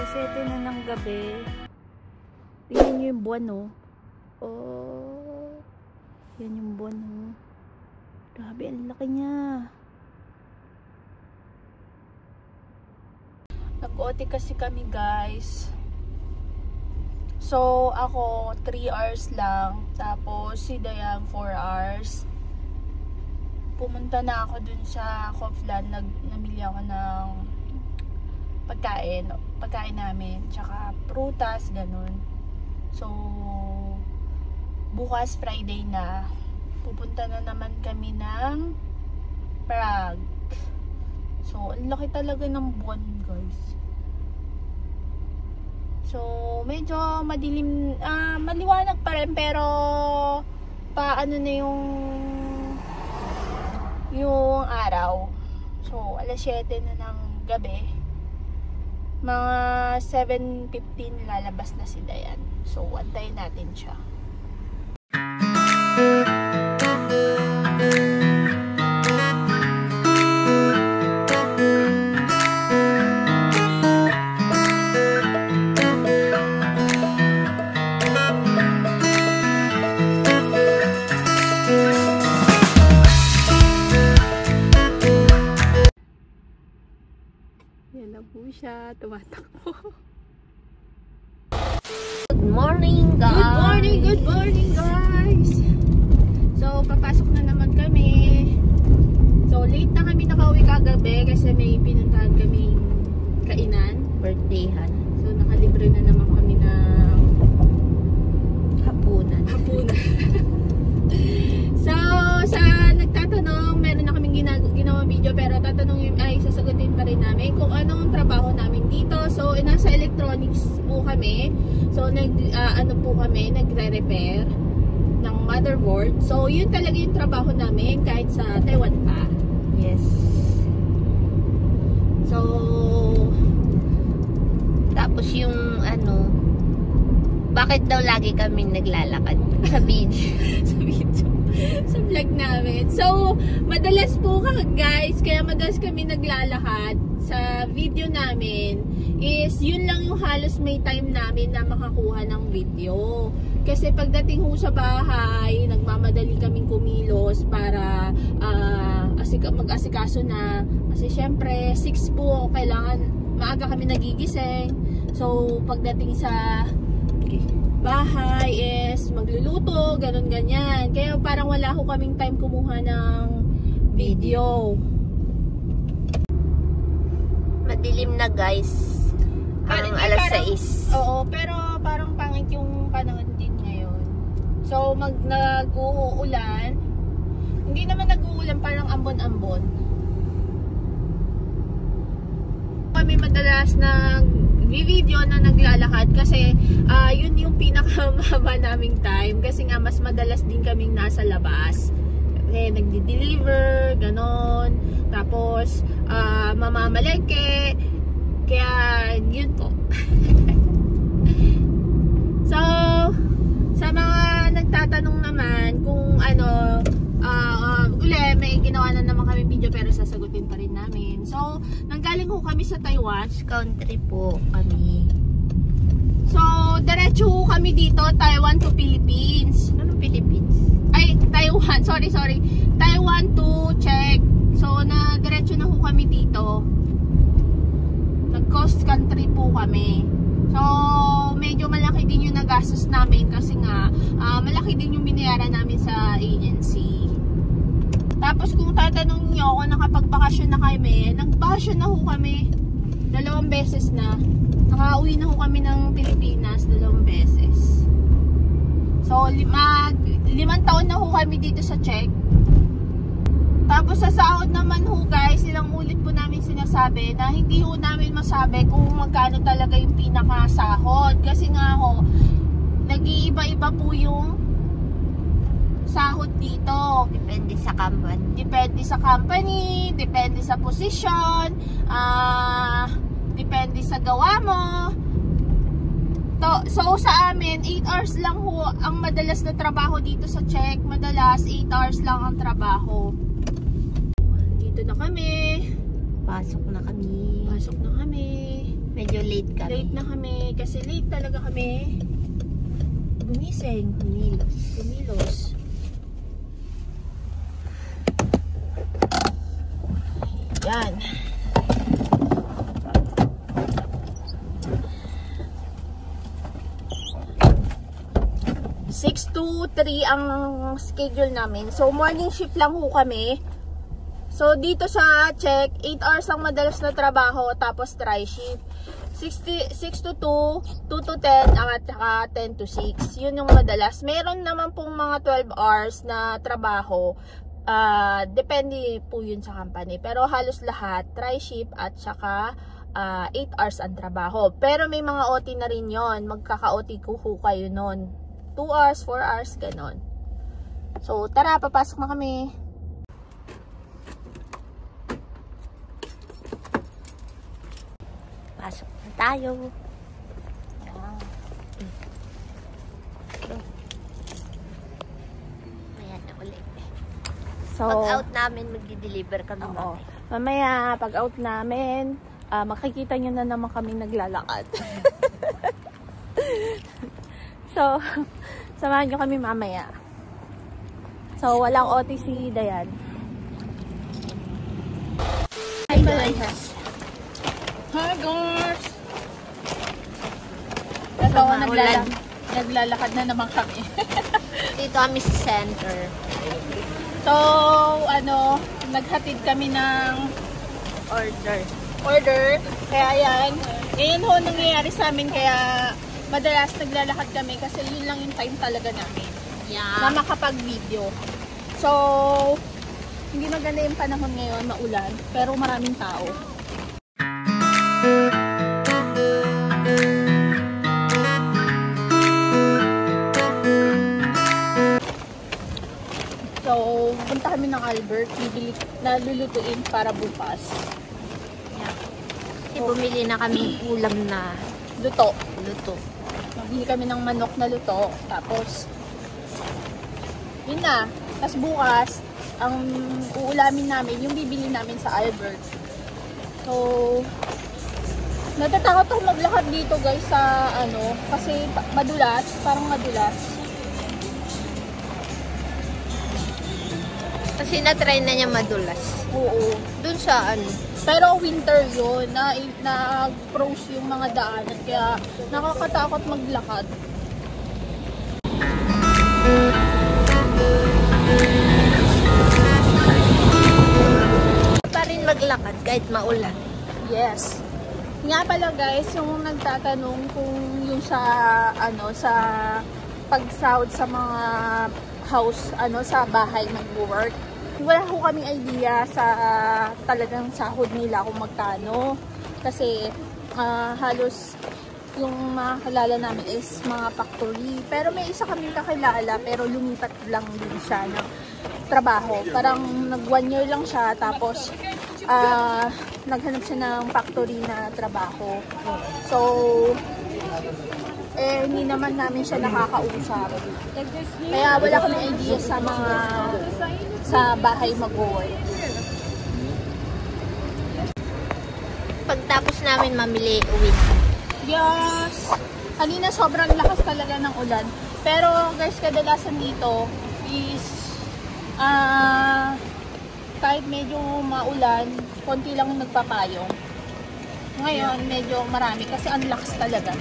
7 na ng gabi. Tingnan nyo yung buwan, oh. Oh. Yan yung buwan, oh. Grabe, ang laki niya. Nag-OT kasi kami, guys. So, ako 3 hours lang. Tapos, si Dayan 4 hours. Pumunta na ako dun sa Kaufland. Namili ako ng pagkain namin. Tsaka prutas, ganun. So, bukas Friday na. Pupunta na naman kami ng Prague. So, ang laki talaga ng buwan, guys. So, medyo madilim, maliwanag pa rin, pero paano na yung araw. So, alas 7 na ng gabi. Mga 7:15 lalabas na si Dayan. So, antayin natin siya. Yan na po siya, tumatakbo. Good morning, guys! Good morning, guys! So, papasok na naman kami. So, late na kami nakauwi kagabi kasi may pinuntahan kaming kainan. Birthdayhan. So, nakalibre na naman kami ng Hapunan. So, sa nagtatanong, meron na kaming ginawang video, pero tatanungin ay sasagutin pa rin namin kung anong trabaho namin dito. So, nasa electronics po kami. So, nagre-repair ng motherboard. So, yun talaga yung trabaho namin kahit sa Taiwan pa. Yes. So, tapos yung bakit daw lagi kaming naglalakad sa beach? sa vlog namin. So, madalas po guys, kaya madalas kami naglalakad sa video namin is yun lang yung halos may time namin na makakuha ng video. Kasi pagdating ho sa bahay, nagmamadali kaming kumilos para mag-asikaso na. Kasi syempre, 6 po, kailangan maaga kami nagigising. So, pagdating sa bahay is magluluto, ganun ganyan. Kaya parang wala ho kaming time kumuha ng video. Madilim na, guys. Ang alas 6. Oo, pero parang pangit yung panahon din ngayon. So, nag-uulan. Hindi naman nag-uulan, parang ambon-ambon. Kami madalas video na naglalakad kasi yun yung pinakamahaba naming time kasi nga mas madalas din kaming nasa labas. Okay, nagdi-deliver, ganon. Tapos mamamalengke. Kaya yun po. So, sa mga nagtatanong naman kung may ginawa na naman kami video pero sasagutin pa rin namin. So, nanggaling ho kami sa Taiwan. Country po kami. So, diretso ho kami dito, Taiwan to Philippines. Anong Philippines? Ay, Taiwan. Sorry. Taiwan to Czech. So, diretso na ho kami dito. Nag-coast country po kami. So, medyo malaki din yung nagastos namin kasi nga, malaki din yung binayaran namin sa agency. Tapos kung tatanong nyo kung nakapagbakasyon na kami, nagbakasyon na ho kami 2 beses na. Nakauwi na ho kami ng Pilipinas 2 beses. So, 5 taon na ho kami dito sa Czech. Tapos sa sahod naman ho guys, ilang ulit po namin sinasabi na hindi ho namin masabi kung magkano talaga yung pinakasahod. Kasi nga ho, nag-iiba-iba po yung sahod dito. Depende sa company. Depende sa company, depende sa posisyon, depende sa gawa mo. So sa amin, 8 hours lang ho ang madalas na trabaho dito sa Czech. Madalas 8 hours lang ang trabaho. Dito na kami. Pasok na kami. Pasok na kami. Medyo late kami. Late na kami kasi late talaga kami gumising. Kumilos. Yan. Six to 3 ang schedule namin. So, morning shift lang ho kami. So, dito sa check, 8 hours ang madalas na trabaho, tapos try shift. 6 to 2, 2 to 10, at saka 10 to 6. Yun yung madalas. Meron naman pong mga 12 hours na trabaho. Depende po yun sa company. Pero halos lahat, try shift at saka 8 hours ang trabaho. Pero may mga OT na rin yun. Magkaka-OT ko kayo nun. 2 hours, 4 hours, ganon. So, tara, papasok na kami. Pasok na tayo. Ayan na ulit. So, Pag-out namin, magdi-deliver kami. oo. Mamaya, pag-out namin, makikita nyo na naman kami naglalakad. So, samahan nyo kami mamaya. So, walang OT si Dayan. Hi guys. Hi guys! Ito, naglalakad na naman kami. Dito kami sa center. So, naghatid kami ng order. Kaya yan. Ngayon ho nangyayari sa amin, kaya madalas naglalakad kami kasi yun lang yung time talaga namin na makapag-video. So, hindi maganda yung panahon ngayon, maulan, pero maraming tao. So, punta kami ng Albert, lulutuin para bukas. Kasi bumili na kami ulam na Luto. Magbili kami ng manok na luto. Tapos, yun na. Tapos bukas, ang uulamin namin, yung bibili namin sa Albert. So, natatakot ako maglakad dito guys sa kasi madulas, parang madulas. Kasi na-try na niya madulas. Oo. Dun sa Pero winter yun, na-froze yung mga daanan, kaya nakakatakot maglakad. pa rin maglakad kahit maulan. Yes. Nga pala guys, yung nagtatanong kung yung sa sa pagsahod sa mga house, sa bahay mag-work. Wala ko kaming idea sa talagang sahod nila kung magkano. Kasi halos yung mga kakilala namin is mga factory. Pero may isa kaming kakilala pero lumipat lang din siya ng trabaho. Parang nag 1 year lang siya tapos naghanap siya ng factory na trabaho. So, hindi naman namin siya nakakausap. Kaya wala kami idea sa bahay mag-work. Pagtapos namin mamili, uwi. Yes! Kanina sobrang lakas talaga ng ulan. Pero guys, kadalasan dito is kahit medyo maulan, konti lang nagpapayong. Ngayon, medyo marami kasi ang lakas talaga.